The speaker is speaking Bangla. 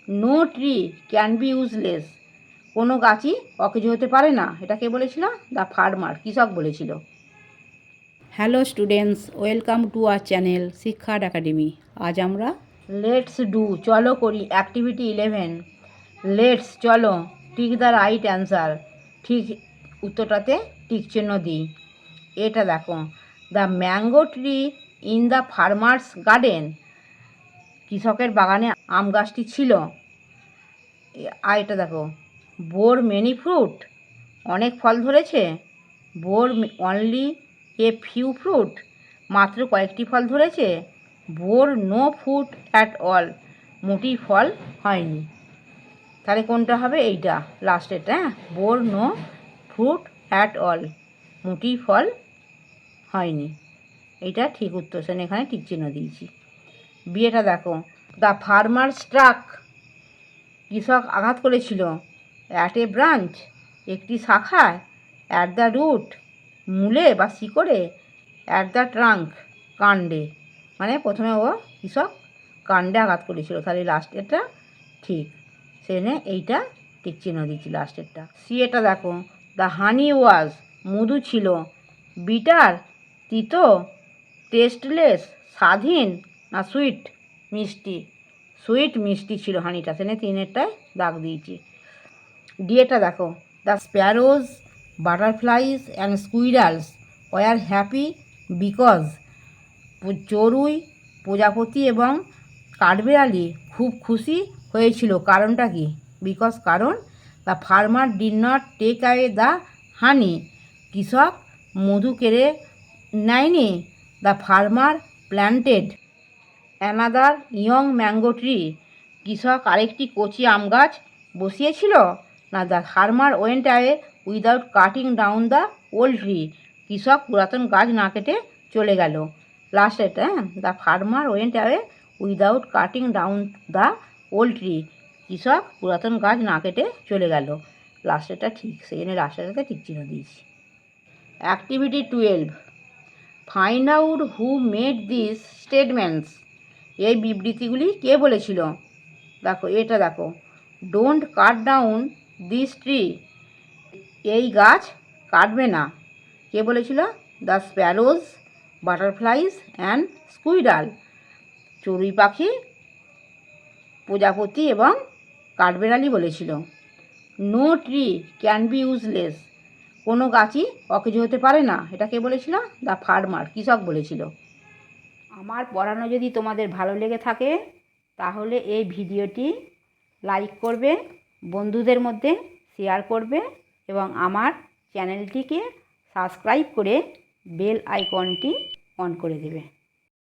No tree can be useless, কোনো গাছই অকেজো হতে পারে না, এটা কে বলেছিল? দ্য ফার্মার, কৃষক বলেছিল। Hello students, welcome to our channel শিক্ষার একাডেমি। আজ আমরা লেটস ডু, চলো করি, অ্যাক্টিভিটি 11। লেটস, চলো, টিক দ্য রাইট অ্যান্সার, ঠিক উত্তরটাতে টিক চিহ্ন দিই। এটা দেখো, the mango tree in the farmers garden, কৃষকের বাগানে আম গাছটি ছিল। আর এটা দেখো, বোর মেনি ফ্রুট, অনেক ফল ধরেছে। Bore only a few fruit, মাত্র কয়েকটি ফল ধরেছে। Bore no fruit at all, মোটেই ফল হয়নি। তাহলে কোনটা হবে? এইটা লাস্টেরটা। হ্যাঁ, bore no fruit at all, মোটেই ফল হয়নি, এইটা ঠিক উত্তর। সেখানে এখানে টিক চিহ্ন দিয়েছি। বিয়েটা দেখো, দ্য ফার্মার স্ট্রাক, কৃষক আঘাত করেছিল। অ্যাট এ ব্রাঞ্চ, একটি শাখায়। অ্যাট দ্য রুট, মূলে বা শিকড়ে। অ্যাট দ্য ট্রাঙ্ক, কাণ্ডে। মানে প্রথমে কৃষক কাণ্ডে আঘাত করেছিল, তাহলে লাস্টেরটা ঠিক। সেখানে এইটা টিক চিহ্ন দিচ্ছি লাস্টেরটা। এটা দেখো, দ্য হানি ওয়াজ, মধু ছিল। বিটার, তিতো। টেস্টলেস, স্বাদহীন। না সুইট, মিষ্টি। সুইট, মিষ্টি ছিল হানিটা, সেখানে তিনেরটায় দাগ দিয়েছি। ডিএটা দেখো, the sparrows, butterflies and squirrels were happy because, চড়ুই, প্রজাপতি এবং কাঠবিড়ালি খুব খুশি হয়েছিল। কারণটা কি? বিকজ, কারণ। The farmer did not take away the honey, কৃষক মধু কেড়ে নেয়নি। The farmer planted another young mango tree, কৃষক আরেকটি কচি আম গাছ বসিয়েছিল। না, the farmer went away without cutting down the old tree, কৃষক পুরাতন গাছ না কেটে চলে গেল। লাস্ট এটা, হ্যাঁ, the farmer went away without cutting down the old tree, কৃষক পুরাতন গাছ না কেটে চলে গেল। লাস্টেরটা ঠিক, সেই জন্য লাস্টেরটাতে ঠিক চিহ্ন দিয়েছি। Activity 12, find out who made this statements, এই বিবৃতিগুলি কে বলেছিল? দেখো, এটা দেখো, don't cut down this tree, এই গাছ কাটবে না, কে বলেছিল? The sparrows, butterflies and squirrel, চড়ুই পাখি, প্রজাপতি এবং কাঠবেড়ালি বলেছিল। No tree can be useless, কোনো গাছই অকেজো হতে পারে না, এটা কে বলেছিল? দ্য ফার্মার, কৃষক বলেছিল। আমার পড়ানো যদি তোমাদের ভালো লেগে থাকে তাহলে এই ভিডিওটি লাইক করবে, বন্ধুদের মধ্যে শেয়ার করবে এবং আমার চ্যানেলটিকে সাবস্ক্রাইব করে বেল আইকনটি অন করে দেবে।